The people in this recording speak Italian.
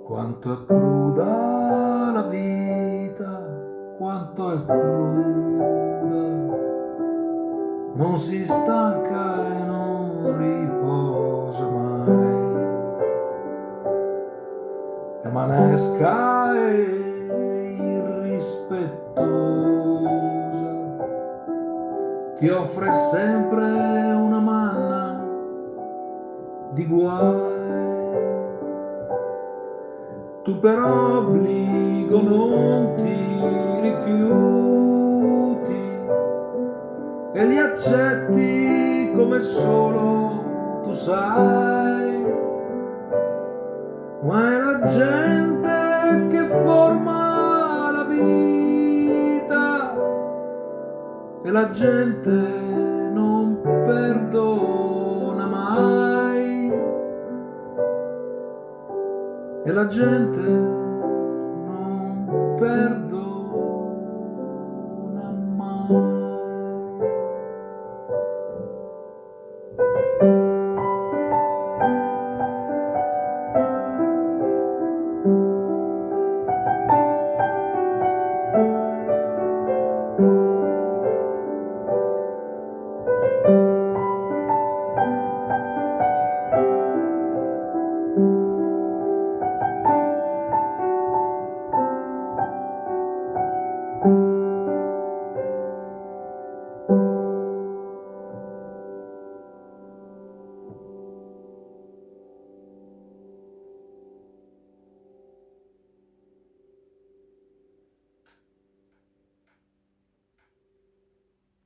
Quanto è cruda la vita, quanto è cruda, non si stanca e non riposa mai. È manesca e irrispettosa, ti offre sempre una manna di guai. Tu per obbligo non ti rifiuti e li accetti come solo tu sai. Ma è la gente che forma la vita e la gente non perdona mai. E la gente non perdona